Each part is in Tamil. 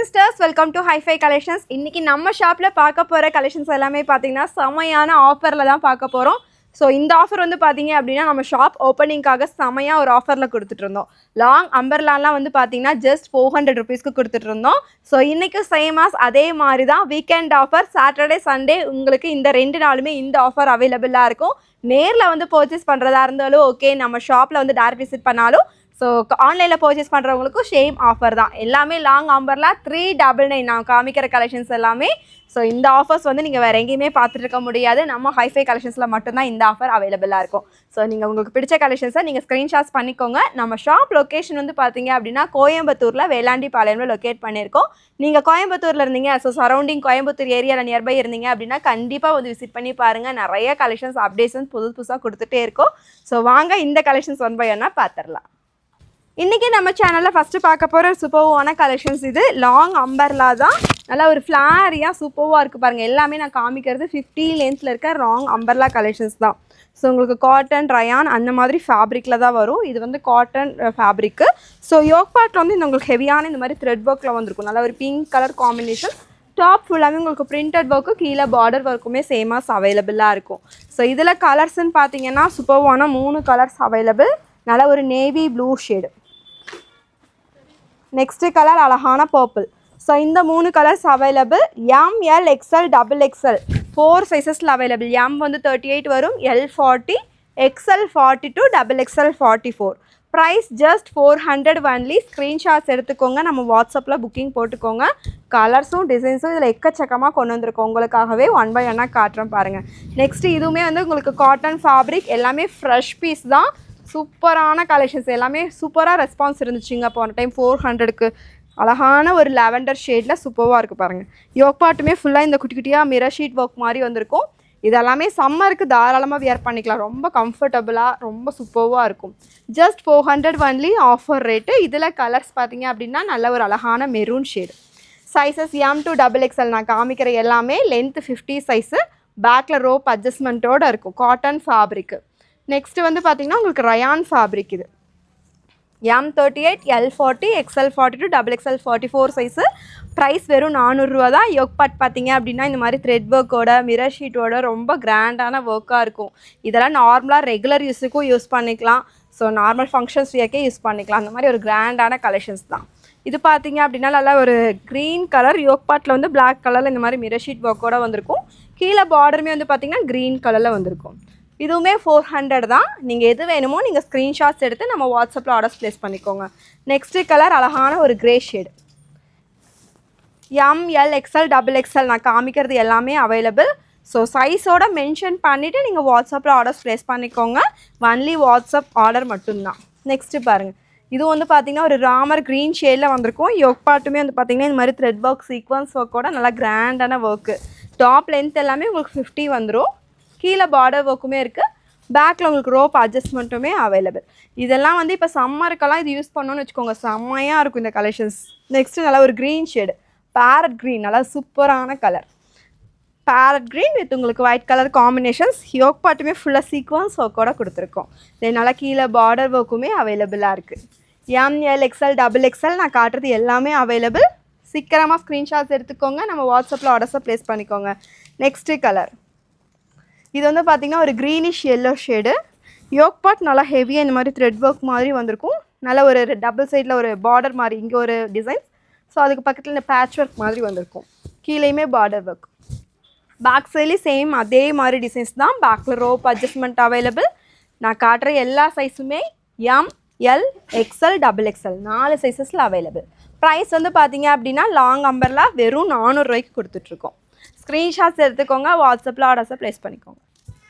sisters, welcome to Hi-Fi Collections. இன்னைக்கு நம்ம ஷாப்ல பார்க்க போற கலெக்ஷன்ஸ் எல்லாமே பாத்தீங்கன்னா செமையான ஆஃபர்ல தான் பார்க்க போறோம். ஸோ இந்த ஆஃபர் வந்து பார்த்தீங்க அப்படின்னா நம்ம ஷாப் ஓப்பனிங்காக செமையாக ஒரு ஆஃபரில் கொடுத்துட்டு இருந்தோம். லாங் அம்பர்லாலாம் வந்து பார்த்தீங்கன்னா ஜஸ்ட் 400 ருபீஸ்க்கு கொடுத்துட்டு இருந்தோம். ஸோ இன்றைக்கி சேமாஸ் அதே மாதிரி தான் வீக்கெண்ட் ஆஃபர் சாட்டர்டே சண்டே உங்களுக்கு இந்த 2 நாளுமே இந்த ஆஃபர் அவைலபிளாக இருக்கும். நேரில் வந்து பர்ச்சேஸ் பண்ணுறதா இருந்தாலும் ஓகே, நம்ம ஷாப்பில் வந்து டேரக்ட் விசிட் பண்ணாலும் ஸோ ஆன்லைனில் பர்ச்சேஸ் பண்ணுறவங்களுக்கும் சேம் ஆஃபர் தான். எல்லாமே லாங் ஆம்பரில் 399 நான் காமிக்கிற கலெக்ஷன்ஸ் எல்லாமே. ஸோ இந்த ஆஃபர்ஸ் வந்து நீங்கள் வேறு எங்கேயுமே பார்த்துட்டு இருக்க முடியாது. நம்ம ஹைஃபை கலெக்ஷன்ஸில் மட்டும்தான் இந்த ஆஃபர் அவைலபிளாக இருக்கும். ஸோ நீங்கள் உங்களுக்கு பிடிச்ச கலெக்ஷன்ஸை நீங்கள் ஸ்க்ரீன்ஷாட்ஸ் பண்ணிக்கோங்க. நம்ம ஷாப் லொக்கேஷன் வந்து பார்த்தீங்க அப்படின்னா கோயம்புத்தூரில் வேளாண்டிபாளையம்ல லொக்கேட் பண்ணியிருக்கோம். நீங்கள் கோயம்புத்தூரில் இருந்தீங்க, ஸோ சரௌண்டிங் கோயம்புத்தூர் ஏரியாவில் நியர்பை இருந்தீங்க அப்படின்னா கண்டிப்பாக வந்து விசிட் பண்ணி பாருங்கள். நிறைய கலெக்ஷன்ஸ் அப்டேஷன்ஸ் புதுசாக கொடுத்துட்டே இருக்கும். ஸோ வாங்க இந்த கலெக்ஷன்ஸ் ஒன் பை ஒன்னாக பார்த்துடலாம். இன்றைக்கி நம்ம சேனலில் ஃபஸ்ட்டு பார்க்க போகிற சூப்பர்வான கலெக்ஷன்ஸ் இது லாங் அம்பர்லா தான். நல்லா ஒரு ஃப்ளாரியாக சூப்பர்வாக இருக்குது பாருங்கள். எல்லாமே நான் காமிக்கிறது 50 லென்த்தில் இருக்க லாங் அம்பர்லா கலெக்ஷன்ஸ் தான். ஸோ உங்களுக்கு காட்டன் ரயான் அந்த மாதிரி ஃபேப்ரிக்கில் தான் வரும். இது வந்து காட்டன் ஃபேப்ரிக்கு. ஸோ யோக் பார்ட்டில் வந்து இந்த உங்களுக்கு ஹெவியான இந்த மாதிரி த்ரெட் ஒர்க்கில் வந்துருக்கும். நல்லா ஒரு பிங்க் கலர் காம்பினேஷன். டாப் ஃபுல்லாகவே உங்களுக்கு பிரிண்டட் ஒர்க்கு, கீழே பார்டர் ஒர்க்குமே சேமாஸ் அவைலபிளாக இருக்கும். ஸோ இதில் கலர்ஸ்ன்னு பார்த்தீங்கன்னா சூப்பர்வான 3 கலர்ஸ் அவைலபிள். நல்லா ஒரு navy blue shade, next colour அழகான பர்பிள். ஸோ இந்த 3 colours available. M, L, XL, XXL 4 சைஸஸில் அவைலபிள். எம் வந்து 38 வரும், L 40, XL 42, XXL 44. Price just 400 only. Screenshots எடுத்துக்கோங்க, நம்ம வாட்ஸ்அப்பில் புக்கிங் போட்டுக்கோங்க. கலர்ஸும் டிசைன்ஸும் இதில் எக்கச்சக்கமாக கொண்டு வந்திருக்கோம் உங்களுக்காகவே. ஒன் பை ஒன்னாக காட்டுறோம் பாருங்கள். நெக்ஸ்ட்டு இதுவுமே வந்து உங்களுக்கு காட்டன் ஃபேப்ரிக், எல்லாமே ஃப்ரெஷ் பீஸ் தான். சூப்பரான கலெக்ஷன்ஸ், எல்லாமே சூப்பராக ரெஸ்பான்ஸ் இருந்துச்சுங்க. போன டைம் 400க்கு அழகான ஒரு லாவெண்டர் ஷேடில் சூப்பராக இருக்குது பாருங்கள். யோக் பாட்டுமே ஃபுல்லாக இந்த குட்டி குட்டியாக மிரர் ஷீட் ஒர்க் மாதிரி வந்திருக்கும். இதெல்லாமே சம்மருக்கு தாராளமாக வியர் பண்ணிக்கலாம். ரொம்ப கம்ஃபர்டபுளாக ரொம்ப சூப்பராக இருக்கும். Just 400 only offer rate. இதில் கலர்ஸ் பார்த்தீங்க அப்படின்னா நல்ல ஒரு அழகான maroon shade. Sizes M to XXL நான் காமிக்கிற எல்லாமே லென்த் 50 சைஸு. பேக்கில் ரோப் அட்ஜஸ்ட்மெண்ட்டோடு இருக்கும். Cotton fabric. நெக்ஸ்ட்டு வந்து பார்த்திங்கன்னா உங்களுக்கு ரயான் ஃபேப்ரிக். இது M 38, L 40, XL 42, XXL 44 size. Price வெறும் 400 ரூபா தான். யோக் பாட் பார்த்தீங்க அப்படின்னா இந்த மாதிரி த்ரெட் ஒர்க்கோட மிரர் ஷீட்டோட ரொம்ப கிராண்டான ஒர்க்காக இருக்கும். இதெல்லாம் நார்மலாக ரெகுலர் யூஸுக்கும் யூஸ் பண்ணிக்கலாம். ஸோ நார்மல் ஃபங்க்ஷன்ஸ் வியக்கே யூஸ் பண்ணிக்கலாம். அந்த மாதிரி ஒரு கிராண்டான கலெக்ஷன்ஸ் தான். இது பார்த்தீங்க அப்படின்னா நல்லா ஒரு க்ரீன் கலர். யோக் பாட்டில் வந்து பிளாக் கலரில் இந்த மாதிரி மிரர் ஷீட் ஒர்க்கோட வந்திருக்கும். கீழே பார்டருமே வந்து பார்த்திங்கன்னா க்ரீன் கலரில் வந்திருக்கும். இதுவுமே 400 தான். நீங்கள் எது வேணுமோ நீங்கள் ஸ்க்ரீன்ஷாட்ஸ் எடுத்து நம்ம வாட்ஸ்அப்பில் ஆர்டர்ஸ் ப்ளேஸ் பண்ணிக்கோங்க. நெக்ஸ்ட்டு கலர் அழகான ஒரு grey shade. M, L, XL, XXL நான் காமிக்கிறது எல்லாமே அவைலபிள். ஸோ சைஸோடு மென்ஷன் பண்ணிவிட்டு நீங்கள் வாட்ஸ்அப்பில் ஆர்டர்ஸ் ப்ளேஸ் பண்ணிக்கோங்க. ஒன்லி வாட்ஸ்அப் ஆர்டர் மட்டும்தான். நெக்ஸ்ட்டு பாருங்கள், இது வந்து பார்த்திங்கன்னா ஒரு ராமர் க்ரீன் ஷேடில் வந்திருக்கும். யோக் பாட்டுமே வந்து பார்த்திங்கன்னா இந்த மாதிரி த்ரெட் ஒர்க் சீக்வன்ஸ் ஒர்க்கோட நல்லா கிராண்டான ஒர்க்கு. டாப் லென்த் எல்லாமே உங்களுக்கு 50 வந்துடும். கீழே பார்டர் ஒர்க்குமே இருக்குது. பேக்கில் உங்களுக்கு ரோப் அட்ஜஸ்ட்மெண்ட்டுமே அவைலபிள். இதெல்லாம் வந்து இப்போ சம்மருக்கெல்லாம் இது யூஸ் பண்ணோன்னு வச்சுக்கோங்க, செம்மையாக இருக்கும் இந்த கலெக்ஷன்ஸ். நெக்ஸ்ட்டு நல்லா ஒரு க்ரீன் ஷேடு, பேரட் க்ரீன், நல்லா சூப்பரான கலர். பேரட் க்ரீன் வித் உங்களுக்கு ஒயிட் கலர் காம்பினேஷன்ஸ். யோக் பாட்டுமே ஃபுல்லாக சீக்வன்ஸ் ஒர்க்கோட கொடுத்துருக்கோம். தென் நல்லா கீழே பார்டர் ஒர்க்குமே அவைலபிளாக இருக்குது. எம், எல், XL, XXL நான் காட்டுறது எல்லாமே அவைலபிள். சீக்கிரமாக ஸ்க்ரீன்ஷாட்ஸ் எடுத்துக்கோங்க, நம்ம வாட்ஸ்அப்பில் ஆர்டர்ஸை ப்ளேஸ் பண்ணிக்கோங்க. நெக்ஸ்ட்டு கலர், இது வந்து பார்த்திங்கன்னா ஒரு greenish yellow shade. Yoke part நல்லா ஹெவியாக இந்த மாதிரி த்ரெட் ஒர்க் மாதிரி வந்திருக்கும். நல்ல ஒரு டபுள் சைடில் ஒரு பார்டர் மாதிரி இங்கே ஒரு டிசைன். ஸோ அதுக்கு பக்கத்தில் இந்த பேட்ச் ஒர்க் மாதிரி வந்திருக்கும். கீழேயுமே பார்டர் ஒர்க். பேக் சைட்லேயும் சேம் அதே மாதிரி டிசைன்ஸ் தான். பேக்கில் ரோப் அட்ஜஸ்ட்மெண்ட் அவைலபிள். நான் காட்டுற எல்லா சைஸுமே எம், எல், XL, XXL 4 சைஸஸில் அவைலபிள். ப்ரைஸ் வந்து பார்த்தீங்க அப்படின்னா லாங் அம்பர்லா வெறும் 400 ரூபாய்க்கு கொடுத்துட்ருக்கோம். ஸ்க்ரீன்ஷாட்ஸ் எடுத்துக்கோங்க, வாட்ஸ்அப்பில் ஆர்டர்ஸை ப்ளேஸ் பண்ணிக்கோங்க.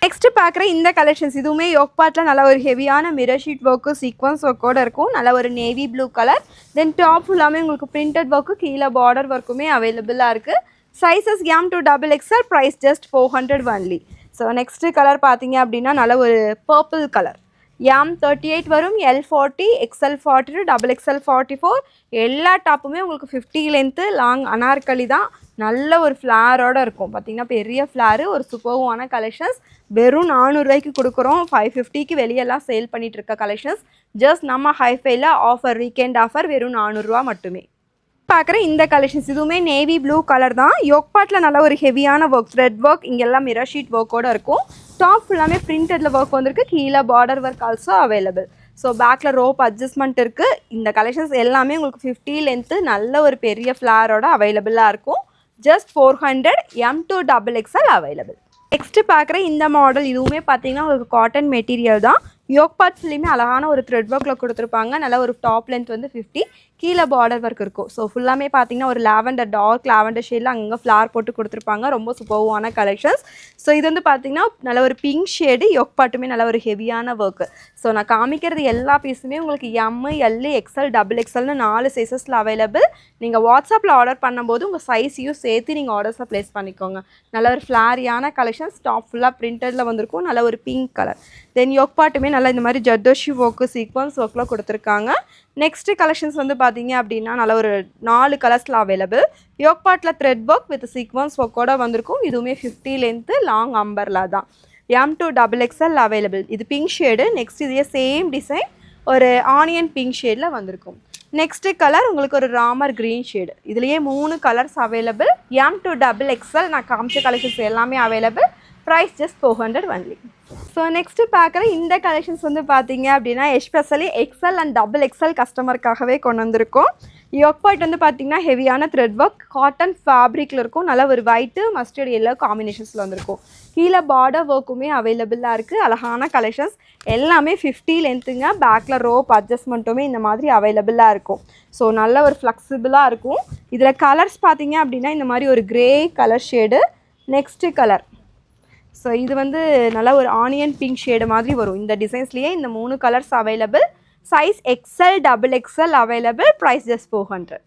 நெக்ஸ்ட்டு பார்க்குற இந்த கலெக்ஷன்ஸ் இதுவுமே யோக் பார்ட்டில் நல்ல ஒரு ஹெவியான மிரர் ஷீட் ஒர்க்கு சீக்வன்ஸ் ஒர்க்கோடு இருக்கும். நல்ல ஒரு navy blue colour. Then top ஃபுல்லாமே உங்களுக்கு பிரிண்டட் ஒர்க்கு, கீழே பார்டர் ஒர்க்குமே அவைலபிளாக இருக்குது. Sizes M to XXL. Price just 400 only. So next colour பார்த்தீங்க அப்படின்னா நல்ல ஒரு பர்பிள் கலர். எம் 38 வரும், எல் 40, XL 42, XXL 44. எல்லா டாப்புமே உங்களுக்கு 50 லென்த்து லாங் அனார்கலி தான். நல்ல ஒரு ஃப்ளாரோடு இருக்கும். பார்த்திங்கன்னா பெரிய ஃப்ளாரு, ஒரு சூப்பர்வான கலெக்ஷன்ஸ். வெறும் 400 ரூபாய்க்கு கொடுக்குறோம். 550க்கு வெளியெல்லாம் சேல் பண்ணிகிட்டு இருக்க கலெக்ஷன்ஸ். ஜஸ்ட் நம்ம ஹைஃபைல ஆஃபர், வீக்கெண்ட் ஆஃபர் வெறும் 400 ரூபா மட்டுமே. பார்க்குற இந்த கலெக்ஷன்ஸ் இதுவுமே நேவி ப்ளூ கலர் தான். யோக் பார்ட்டில் நல்ல ஒரு ஹெவியான ஒர்க், த்ரெட் ஒர்க், இங்கெல்லாம் மிரர் ஷீட் ஒர்க்கோடு இருக்கும். டாப் ஃபுல்லாமே பிரிண்டடில் ஒர்க் வந்திருக்கு. கீழே border work also available. So பேக்கில் ரோப் அட்ஜஸ்ட்மெண்ட் இருக்குது. இந்த கலெக்ஷன்ஸ் எல்லாமே உங்களுக்கு 50 லென்த்து நல்ல ஒரு பெரிய ஃப்ளாரோட அவைலபிளாக இருக்கும். Just 400 M2XXL available. நெக்ஸ்ட்டு பார்க்குற இந்த மாடல் இதுவுமே பார்த்தீங்கன்னா உங்களுக்கு காட்டன் மெட்டீரியல் தான். யோக் பார்ட்ஸ்லையுமே அழகான ஒரு த்ரெட் ஒர்க்கில் கொடுத்துருப்பாங்க. நல்ல ஒரு டாப் லென்த் வந்து 50, கீழே பார்டர் ஒர்க் இருக்கும். ஸோ ஃபுல்லாமே பார்த்தீங்கன்னா ஒரு லாவெண்டர், டார்க் லாவெண்டர் ஷேடில் அங்கங்கே ஃப்ளார் போட்டு கொடுத்துருப்பாங்க. ரொம்ப சூப்பர்வான கலெக்ஷன்ஸ். ஸோ இது வந்து பார்த்தீங்கன்னா நல்ல ஒரு பிங்க் ஷேடு, யோக் பார்ட்டுமே நல்ல ஒரு ஹெவியான ஒர்க்கு. ஸோ நான் காமிக்கிறது எல்லா பீஸுமே உங்களுக்கு M, L, XL, XXLனு 4 சைஸஸில் அவைலபிள். நீங்கள் வாட்ஸ்அப்பில் ஆர்டர் பண்ணும்போது உங்கள் சைஸையும் சேர்த்து நீங்கள் ஆர்டர்ஸை ப்ளேஸ் பண்ணிக்கோங்க. நல்ல ஒரு ஃப்ளாரியான கலெக்ஷன்ஸ், டாப் ஃபுல்லாக பிரிண்டடில் வந்திருக்கும். நல்ல ஒரு பிங்க் கலர். தென் யோக் பார்ட்டுமே நல்லா இந்த மாதிரி ஜர்தோஷி ஒர்க்கு, சீக்வன்ஸ் ஒர்க்கில் கொடுத்துருக்காங்க. நெக்ஸ்ட்டு கலெக்ஷன்ஸ் வந்து பார்த்தீங்க அப்படின்னா நல்ல ஒரு 4 கலர்ஸில் அவைலபிள். யோக் பார்ட்டில் த்ரெட் ஒர்க் வித் சீக்வன்ஸ் ஒர்க்கோடு வந்திருக்கும். இதுவுமே 50 லென்த்து, லாங் அம்பர்லா தான். M2XXL available. இது பிங்க் ஷேடு. நெக்ஸ்ட் இதே சேம் டிசைன் ஒரு ஆனியன் பிங்க் ஷேடில் வந்திருக்கும். நெக்ஸ்ட்டு கலர் உங்களுக்கு ஒரு ராமர் க்ரீன் ஷேடு. இதுலேயே 3 கலர்ஸ் அவைலபிள். M2XXL நான் காமிச்ச கலெக்ஷன்ஸ் எல்லாமே available. Price just 400 only. So next பார்க்குற இந்த கலெக்ஷன்ஸ் வந்து பார்த்தீங்க அப்படின்னா எஸ்பெஷலி XL அண்ட் XXL கஸ்டமருக்காகவே கொண்டு வந்திருக்கோம். யோக் பார்ட் வந்து பார்த்தீங்கன்னா ஹெவியான த்ரெட் ஒர்க், காட்டன் ஃபேப்ரிக்கில் இருக்கும். நல்லா ஒரு ஒயிட்டு மஸ்டர்ட் எல்லோ காம்பினேஷன்ஸில் வந்திருக்கும். கீழே பார்டர் ஒர்க்குமே அவைலபிளாக இருக்குது. அழகான கலெக்ஷன்ஸ் எல்லாமே 50 லென்த்துங்க. பேக்கில் ரோப் அட்ஜஸ்ட்மெண்ட்டுமே இந்த மாதிரி அவைலபிளாக இருக்கும். ஸோ நல்ல ஒரு ஃப்ளெக்சிபிளாக இருக்கும். இதில் கலர்ஸ் பார்த்தீங்க அப்படின்னா இந்த மாதிரி ஒரு grey colour shade. Next colour so இது வந்து நல்லா ஒரு ஆனியன் பிங்க் ஷேடு மாதிரி வரும். இந்த டிசைன்ஸ்லேயே இந்த 3 colours available. Size XL, XXL available. Price just 400.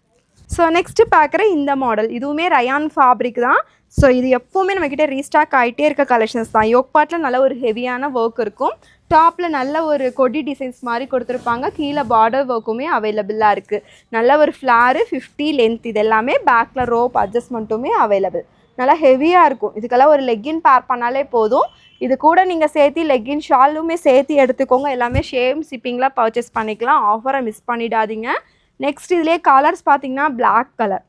So next பார்க்குற இந்த மாடல் இதுவுமே ரயான் ஃபேப்ரிக் தான். ஸோ இது எப்போவுமே நம்மக்கிட்ட ரீஸ்டாக் ஆகிட்டே இருக்க கலெக்ஷன்ஸ் தான். யோக் பார்ட்டில் நல்ல ஒரு ஹெவியான ஒர்க் இருக்கும். டாப்பில் நல்ல ஒரு கொடி டிசைன்ஸ் மாதிரி கொடுத்துருப்பாங்க. கீழே பார்டர் ஒர்க்குமே அவைலபிளாக இருக்குது. நல்ல ஒரு ஃப்ளாரு, 50 லென்த். இது எல்லாமே பேக்கில் ரோப் அட்ஜஸ்ட்மெண்ட்டுமே அவைலபிள். நல்லா ஹெவியாக இருக்கும். இதுக்கெல்லாம் ஒரு லெக்கின் பேர் பண்ணாலே போதும். இது கூட நீங்கள் சேர்த்து லெக்கின் ஷாலுமே சேர்த்து எடுத்துக்கோங்க. எல்லாமே ஷேம் ஷிப்பிங்கில் பர்ச்சேஸ் பண்ணிக்கலாம். ஆஃபரை மிஸ் பண்ணிடாதீங்க. நெக்ஸ்ட் இதுலேயே கலர்ஸ் பார்த்தீங்கன்னா black colour.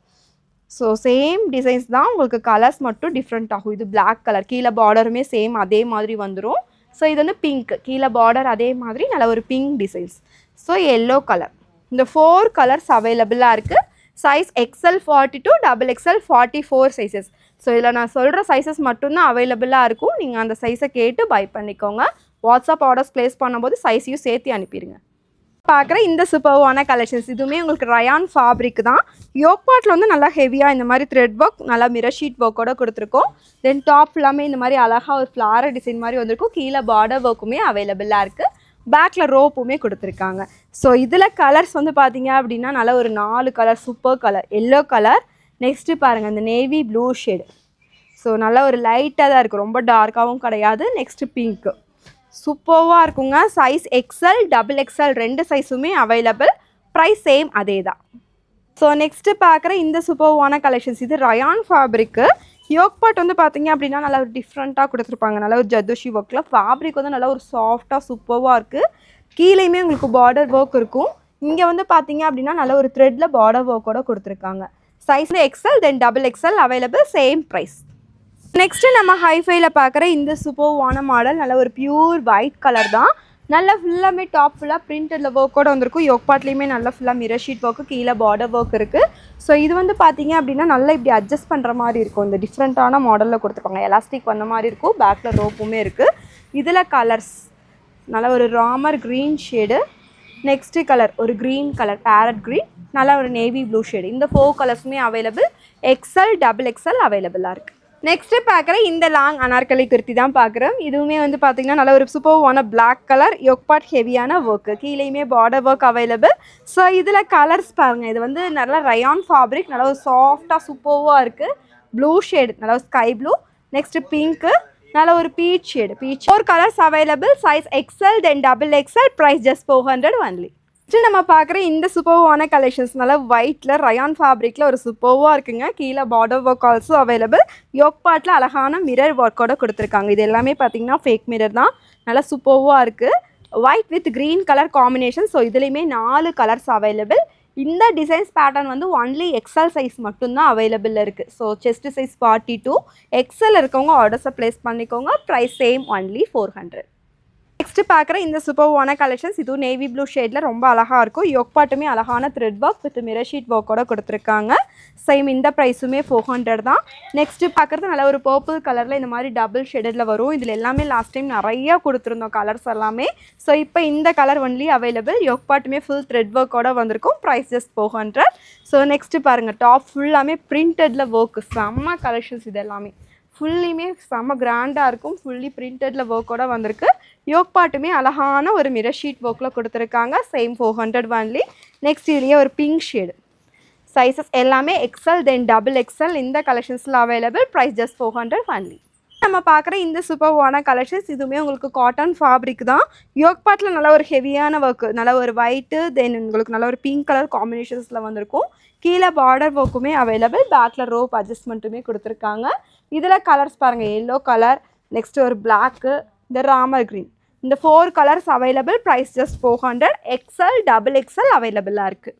So same designs தான், உங்களுக்கு கலர்ஸ் மட்டும் டிஃப்ரெண்ட் ஆகும். இது பிளாக் கலர், கீழே பார்டருமே சேம் அதே மாதிரி வந்துடும். ஸோ இது வந்து பிங்க், கீழே பார்டர் அதே மாதிரி நல்ல ஒரு pink designs. So yellow colour. இந்த 4 கலர்ஸ் அவைலபிளாக இருக்குது. Size XL 42, XXL 44 sizes. So இதில் நான் சொல்கிற சைஸஸ் மட்டும்தான் அவைலபிளாக இருக்கும். நீங்கள் அந்த சைஸை கேட்டு பை பண்ணிக்கோங்க. வாட்ஸ்அப் ஆர்டர்ஸ் ப்ளேஸ் பண்ணும்போது சைஸையும் சேர்த்து அனுப்பிடுங்க. பார்க்குற இந்த சூப்பர்வான கலெக்ஷன்ஸ் இதுவுமே உங்களுக்கு ரயான் ஃபேப்ரிக் தான். யோக் பார்ட்டில் வந்து நல்லா ஹெவியாக இந்த மாதிரி த்ரெட் ஒர்க், நல்லா மிரர் ஷீட் ஒர்க்கோட கொடுத்துருக்கோம். தென் டாப் எல்லாமே இந்த மாதிரி அழகாக ஒரு ஃப்ளாரல் டிசைன் மாதிரி வந்திருக்கும். கீழே பார்டர் ஒர்க்குமே அவைலபிளாக இருக்குது. பேக்கில் ரோப்புமே கொடுத்துருக்காங்க. ஸோ இதில் கலர்ஸ் வந்து பார்த்தீங்க அப்படின்னா நல்ல ஒரு 4 colour super colour. Yellow colour. Next பாருங்கள் இந்த நேவி ப்ளூ ஷேடு. ஸோ நல்லா ஒரு லைட்டாக தான் இருக்குது, ரொம்ப டார்க்காகவும் கிடையாது. நெக்ஸ்ட்டு பிங்க்கு சூப்பர்வாக இருக்குங்க. சைஸ் XL, XXL 2 சைஸுமே அவைலபிள். ப்ரைஸ் சேம் அதே தான். ஸோ நெக்ஸ்ட்டு பார்க்குற இந்த சூப்பர்வான கலெக்ஷன்ஸ் இது ரயான் ஃபேப்ரிக்கு. யோக் பார்ட் வந்து பார்த்தீங்க அப்படின்னா நல்லா ஒரு டிஃப்ரெண்ட்டாக கொடுத்துருப்பாங்க. நல்லா ஒரு ஜர்தோஷி ஒர்க்கில் ஃபேப்ரிக் வந்து நல்லா ஒரு சாஃப்டாக சூப்பர்வாக இருக்குது. கீழேயுமே உங்களுக்கு பார்டர் ஒர்க் இருக்கும். இங்கே வந்து பார்த்தீங்க அப்படின்னா நல்ல ஒரு த்ரெட்டில் பார்டர் ஒர்க்கோட கொடுத்துருக்காங்க. Size XL, XXL available. Same price. Next நம்ம ஹைஃபைல பார்க்குற இந்த சூப்பர்வான மாடல் நல்ல ஒரு பியூர் ஒயிட் கலர் தான். நல்லா ஃபுல்லாமே டாப் ஃபுல்லாக பிரிண்டடில் ஒர்க்கோடு வந்திருக்கும். யோக் பார்ட்லேயுமே நல்லா ஃபுல்லாக மிரர் ஷீட் ஒர்க்கு, கீழே பார்டர் ஒர்க் இருக்குது. ஸோ இது வந்து பார்த்தீங்க அப்படின்னா நல்லா இப்படி அட்ஜஸ்ட் பண்ணுற மாதிரி இருக்கும். இந்த டிஃப்ரெண்ட்டான மாடலில் கொடுத்துருப்பாங்க. எலாஸ்டிக் வந்த மாதிரி இருக்கும். பேக்கில் ரோப்புமே இருக்குது. இதில் கலர்ஸ் நல்லா ஒரு Ramar green shade. Next colour ஒரு க்ரீன் கலர், பேரட் க்ரீன். நல்லா ஒரு நேவி ப்ளூ ஷேடு. இந்த 4 கலர்ஸுமே அவைலபிள். XL, XXL அவைலபிளாக இருக்குது. நெக்ஸ்ட்டு பார்க்குற இந்த லாங் அனார்கலி குர்த்தி தான் பார்க்குறோம். இதுவுமே வந்து பார்த்திங்கன்னா நல்ல ஒரு சூப்பர்வான பிளாக் கலர். யோக் பார்ட் ஹெவியான ஒர்க்கு, கீழேயுமே பார்டர் ஒர்க் அவைலபிள். ஸோ இதில் கலர்ஸ் பாருங்கள். இது வந்து நல்லா ரயான் ஃபேப்ரிக், நல்லா ஒரு சாஃப்டாக சூப்பர்வாக இருக்குது. ப்ளூ ஷேடு, நல்லா ஒரு ஸ்கை ப்ளூ. நெக்ஸ்ட்டு பிங்க்கு, நல்ல ஒரு peach shade. 4 colours available. Size XL, XXL. Price just 400 only. Next நம்ம பார்க்குற இந்த சூப்பர்வான கலெக்ஷன்ஸ் நல்லா ஒயிட்டில் ரயான் ஃபேப்ரிக்கில் ஒரு சூப்பர்வாக இருக்குங்க. கீழே border work also available. Yoke பார்ட்டில் அழகான மிரர் ஒர்க்கோட கொடுத்துருக்காங்க. இது எல்லாமே பார்த்தீங்கன்னா ஃபேக் மிரர் தான். நல்லா சூப்பர்வாக இருக்குது. White with green colour combination. So இதுலேயுமே 4 கலர்ஸ் அவைலபிள். இந்த டிசைன்ஸ் பேட்டர்ன் வந்து ஒன்லி எக்ஸல் சைஸ் மட்டும்தான் அவைலபிள் இருக்குது. ஸோ செஸ்ட் சைஸ் 42, எக்ஸல் இருக்கவங்க ஆர்டர்ஸை ப்ளேஸ் பண்ணிக்கோங்க. Price same only 400. நெக்ஸ்ட் பார்க்குற இந்த சூப்பர்வான கலெக்ஷன்ஸ், இதுவும் நேவி ப்ளூ ஷேடில் ரொம்ப அழகாக இருக்கும். யோக் பாட்டுமே அழகான thread work with mirror sheet ஒர்க்கோட கொடுத்துருக்காங்க. சேம் இந்த ப்ரைஸுமே 400 தான். நெக்ஸ்ட்டு பார்க்குறது நல்ல ஒரு பர்பிள் கலரில் இந்த மாதிரி டபுள் ஷேடடில் வரும். இதில் எல்லாமே லாஸ்ட் டைம் நிறையா கொடுத்துருந்தோம் கலர்ஸ் எல்லாமே. ஸோ இப்போ இந்த கலர் ஒன்லி அவைலபிள். யோக் பாட்டுமே ஃபுல் த்ரெட் ஒர்க்கோட வந்திருக்கும். Price just 400. ஸோ நெக்ஸ்ட்டு பாருங்கள், டாப் ஃபுல்லாமே பிரிண்டடில் ஒர்க்கு, செம்ம கலெக்ஷன்ஸ். இது எல்லாமே ஃபுல்லியுமே செம்ம கிராண்டாக இருக்கும். ஃபுல்லி பிரிண்டடில் ஒர்க்கோட வந்திருக்கு. யோக் பாட்டுமே அழகான ஒரு மிரர் ஷீட் ஒர்க்கில் கொடுத்துருக்காங்க. Same 400 only. நெக்ஸ்ட் இதுலேயே ஒரு பிங்க் ஷேடு. சைஸஸ் எல்லாமே எக்ஸல் தென் டபுள் எக்ஸல் இந்த கலெக்ஷன்ஸில் அவைலபிள். Price just 400 only. நம்ம பார்க்குற இந்த சூப்பர்வான கலெக்ஷன்ஸ் இதுவுமே உங்களுக்கு காட்டன் ஃபேப்ரிக் தான். யோக் பாட்டில் நல்ல ஒரு ஹெவியான ஒர்க்கு, நல்ல ஒரு ஒயிட்டு தென் உங்களுக்கு நல்ல ஒரு பிங்க் கலர் காம்பினேஷன்ஸில் வந்திருக்கும். கீழே பார்டர் ஒர்க்குமே அவைலபிள். பேக்கில் ரோப் அட்ஜஸ்ட்மெண்ட்டுமே கொடுத்துருக்காங்க. இதில் கலர்ஸ் பாருங்கள், எல்லோ கலர், நெக்ஸ்ட்டு ஒரு பிளாக்கு, இந்த ராமர் க்ரீன், இந்த 4 colours available. Price just 400. XL double XL அவைலபிளாக இருக்குது.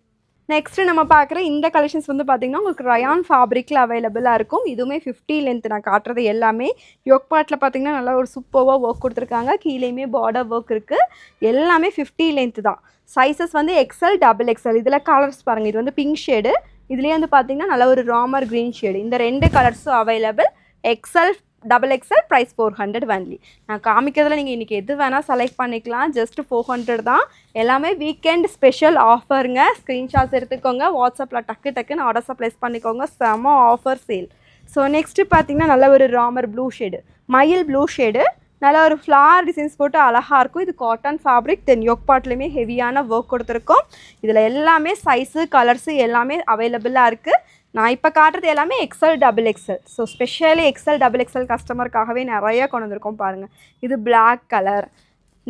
நெக்ஸ்ட்டு நம்ம பார்க்குற இந்த கலெக்ஷன்ஸ் வந்து பார்த்திங்கன்னா உங்களுக்கு ரயான் ஃபேப்ரிக்கில் அவைலபிளாக இருக்கும். இதுவுமே 50 லென்த் நான் காட்டுறது எல்லாமே. யோக் பாட்டில் பார்த்திங்கன்னா நல்லா ஒரு சூப்பராக ஒர்க் கொடுத்துருக்காங்க. கீழேயுமே பார்டர் ஒர்க் இருக்குது. எல்லாமே 50 லென்த் தான். சைஸஸ் வந்து எக்ஸல் டபுள் எக்ஸல். இதில் கலர்ஸ் பாருங்கள், இது வந்து பிங்க் ஷேடு, இதுலேயே வந்து பார்த்திங்கன்னா நல்ல ஒரு ராமர் க்ரீன் ஷேடு. இந்த 2 கலர்ஸும் available. XL double XL. Price 400 only. நான் காமிக்கிறதுல நீங்கள் இன்றைக்கி எது வேணால் செலக்ட் பண்ணிக்கலாம். ஜஸ்ட் 400 தான். எல்லாமே வீக்கெண்ட் ஸ்பெஷல் ஆஃபருங்க. ஸ்க்ரீன்ஷாட்ஸ் எடுத்துக்கோங்க. வாட்ஸ்அப்பில் டக்குன்னு ஆர்டர்ஸை ப்ளேஸ் பண்ணிக்கோங்க. செம ஆஃபர் சேல். ஸோ நெக்ஸ்ட்டு பார்த்தீங்கன்னா நல்ல ஒரு ராமர் ப்ளூ ஷேடு, மயில் ப்ளூ ஷேடு, நல்ல ஒரு ஃப்ளார் டிசைன்ஸ் போட்டு அழகாக இருக்கும். இது காட்டன் ஃபேப்ரிக். தென் யோக் பாட்லேயுமே ஹெவியான ஒர்க் கொடுத்துருக்கோம். இதில் எல்லாமே சைஸு கலர்ஸு எல்லாமே அவைலபிளாக இருக்குது. நான் இப்போ காட்டுறது எல்லாமே XL double XL. So specially XL double XL கஸ்டமருக்காகவே நிறையா கொண்டு வந்திருக்கோம் பாருங்கள். இது பிளாக் கலர்.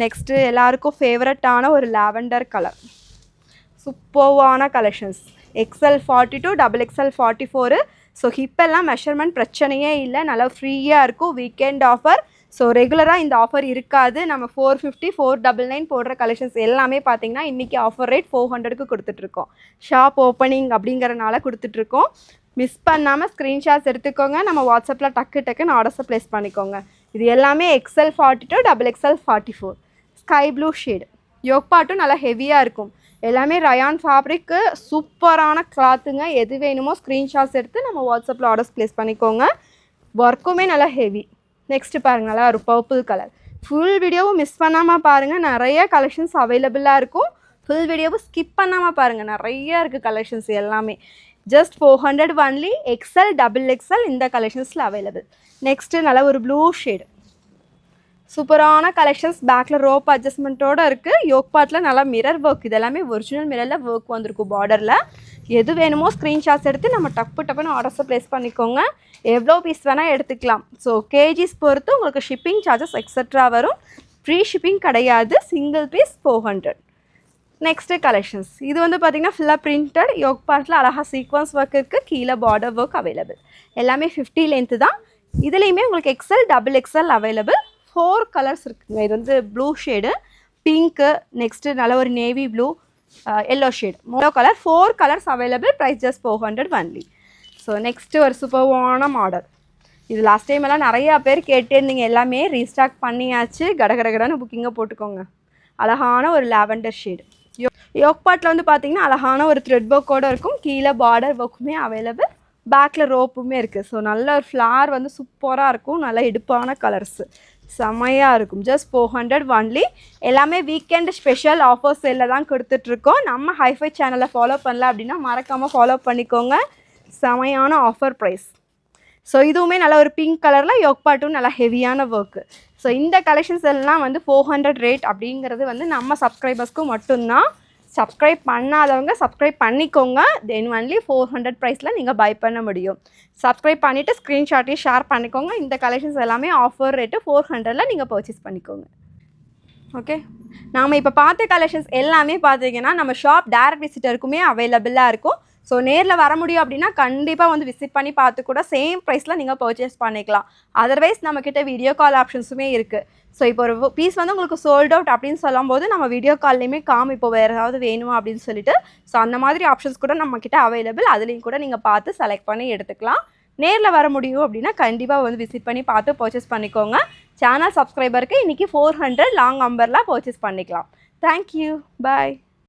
நெக்ஸ்ட்டு எல்லாருக்கும் ஃபேவரட்டான ஒரு லாவெண்டர் கலர். சூப்பர்வான collections. XL 42, double XL 44. So ஹிப்பெல்லாம் மெஷர்மெண்ட் பிரச்சனையே இல்லை. நல்லா ஃப்ரீயாக இருக்கும். Weekend offer. ஸோ ரெகுலராக இந்த ஆஃபர் இருக்காது. நம்ம 450, 499 போடுற கலெக்ஷன்ஸ் எல்லாமே பார்த்தீங்கன்னா இன்றைக்கி ஆஃபர் ரேட் 400க்கு கொடுத்துட்ருக்கோம். ஷாப் ஓப்பனிங் அப்படிங்கிறனால கொடுத்துட்ருக்கோம். மிஸ் பண்ணாமல் ஸ்க்ரீன்ஷாட்ஸ் எடுத்துக்கோங்க. நம்ம வாட்ஸ்அப்பில் டக்குன்னு ஆர்டர்ஸை ப்ளேஸ் பண்ணிக்கோங்க. இது எல்லாமே XL 42, double XL 44. Sky blue shade. Yoke பாட்டும் நல்லா ஹெவியாக இருக்கும். எல்லாமே ரயான் ஃபேப்ரிக்கு, சூப்பரான கிளாத்துங்க. எது வேணுமோ ஸ்க்ரீன்ஷாட்ஸ் எடுத்து நம்ம வாட்ஸ்அப்பில் ஆர்டர்ஸ் ப்ளேஸ் பண்ணிக்கோங்க. ஒர்க்குமே நல்லா ஹெவி. நெக்ஸ்ட்டு பாருங்கள், நல்லா ஒரு பர்பிள் கலர். ஃபுல் வீடியோவும் மிஸ் பண்ணாமல் பாருங்கள். நிறைய கலெக்ஷன்ஸ் அவைலபிளாக இருக்கும். ஃபுல் வீடியோவும் ஸ்கிப் பண்ணாமல் பாருங்கள். நிறையா இருக்குது கலெக்ஷன்ஸ் எல்லாமே. Just 400 only. XL double XL இந்த கலெக்ஷன்ஸில் அவைலபிள். நெக்ஸ்ட்டு நல்லா ஒரு ப்ளூ ஷேடு. சூப்பரான கலெக்ஷன்ஸ். பேக்கில் ரோப் அட்ஜஸ்ட்மெண்ட்டோடு இருக்குது. யோக் பாட்டில் நல்லா மிரர் ஒர்க். இது எல்லாமே ஒரிஜினல் மிரரில் ஒர்க் வந்திருக்கும் பார்டரில். எது வேணுமோ ஸ்க்ரீன்ஷாட்ஸ் எடுத்து நம்ம டப்புன்னு ஆர்டர்ஸை ப்ளேஸ் பண்ணிக்கோங்க. எவ்வளோ பீஸ் வேணால் எடுத்துக்கலாம். ஸோ கேஜிஸ் பொறுத்து உங்களுக்கு ஷிப்பிங் சார்ஜஸ் எக்ஸட்ரா வரும். ஃப்ரீ ஷிப்பிங் கிடையாது. Single piece 400. Next collections. இது வந்து பார்த்திங்கன்னா ஃபுல்லாக பிரிண்டட். யோக் பார்ட்டில் அழகாக சீக்வன்ஸ் ஒர்க் இருக்குது. கீழே பார்டர் ஒர்க் அவைலபிள். எல்லாமே 50 லென்த்து தான். இதுலேயுமே உங்களுக்கு XL double XL available. 4 colours இருக்குங்க. இது வந்து ப்ளூ ஷேடு, பிங்க்கு, நெக்ஸ்ட்டு நல்ல ஒரு navy blue, yellow shade, 3 colour. 4 colours available. Price just 400 only. So next ஒரு சூப்பர்வான மாடல். இது லாஸ்ட் டைம் எல்லாம் நிறையா பேர் கேட்டிருந்தீங்க. எல்லாமே ரீஸ்டாக் பண்ணியாச்சு. கடகடன்னு புக்கிங்கை போட்டுக்கோங்க. அழகான ஒரு லாவெண்டர் ஷேடு. யோக் பாட்டில் வந்து பார்த்திங்கன்னா அழகான ஒரு த்ரெட் ஒர்க்கோடு இருக்கும். கீழே பார்டர் ஒர்க்குமே அவைலபிள். பேக்கில் ரோப்புமே இருக்குது. ஸோ நல்ல ஒரு ஃப்ளார் வந்து சூப்பராக இருக்கும். நல்ல எடுப்பான கலர்ஸு செம்மையாக இருக்கும். Just 400 only. எல்லாமே வீக்கெண்ட் ஸ்பெஷல் ஆஃபர்ஸ் எல்லாம் தான் கொடுத்துட்ருக்கோம். நம்ம ஹைஃபை சேனலை ஃபாலோ பண்ணல அப்படின்னா மறக்காமல் ஃபாலோ பண்ணிக்கோங்க. செமையான ஆஃபர் ப்ரைஸ். ஸோ இதுவுமே நல்ல ஒரு பிங்க் கலரில் யோக் பாட்டும் நல்லா ஹெவியான ஒர்க்கு. ஸோ இந்த கலெக்ஷன்ஸ் எல்லாம் வந்து 400 ரேட் அப்படிங்கிறது வந்து நம்ம சப்ஸ்கிரைபர்ஸ்க்கும் மட்டும்தான். சப்ஸ்கிரைப் பண்ணாதவங்க சப்ஸ்கிரைப் பண்ணிக்கோங்க. தென் ஒன்லி 400 ப்ரைஸில் நீங்கள் பை பண்ண முடியும். சப்ஸ்கிரைப் பண்ணிவிட்டு ஸ்க்ரீன்ஷாட்டையும் ஷேர் பண்ணிக்கோங்க. இந்த கலெக்ஷன்ஸ் எல்லாமே ஆஃபர் ரேட்டு 400ல் நீங்கள் பர்ச்சேஸ் பண்ணிக்கோங்க. ஓகே, நாம் இப்போ பார்த்த கலெக்ஷன்ஸ் எல்லாமே பார்த்தீங்கன்னா நம்ம ஷாப் டைரக்ட் விசிட்டருக்குமே அவைலபிளாக இருக்கும். ஸோ நேரில் வர முடியும் அப்படின்னா கண்டிப்பாக வந்து விசிட் பண்ணி பார்த்து கூட சேம் ப்ரைஸில் நீங்கள் பர்ச்சேஸ் பண்ணிக்கலாம். அதர்வைஸ் நம்மக்கிட்ட வீடியோ கால் ஆப்ஷன்ஸுமே இருக்குது. ஸோ இப்போ ஒரு பீஸ் வந்து உங்களுக்கு சோல்ட் அவுட் அப்படின்னு சொல்லும்போது நம்ம வீடியோ கால்லையுமே காமிப்போம் வேறு ஏதாவது வேணுமா அப்படின்னு சொல்லிட்டு. ஸோ அந்த மாதிரி ஆப்ஷன்ஸ் கூட நம்மக்கிட்ட அவைலபிள். அதுலேயும் கூட நீங்கள் பார்த்து செலக்ட் பண்ணி எடுத்துக்கலாம். நேரில் வர முடியும் அப்படின்னா கண்டிப்பாக வந்து விசிட் பண்ணி பார்த்து பர்ச்சேஸ் பண்ணிக்கோங்க. சேனல் சப்ஸ்கிரைபருக்கு இன்றைக்கி 400 லாங் அம்பரில் பர்ச்சேஸ் பண்ணிக்கலாம். தேங்க்யூ. பாய்.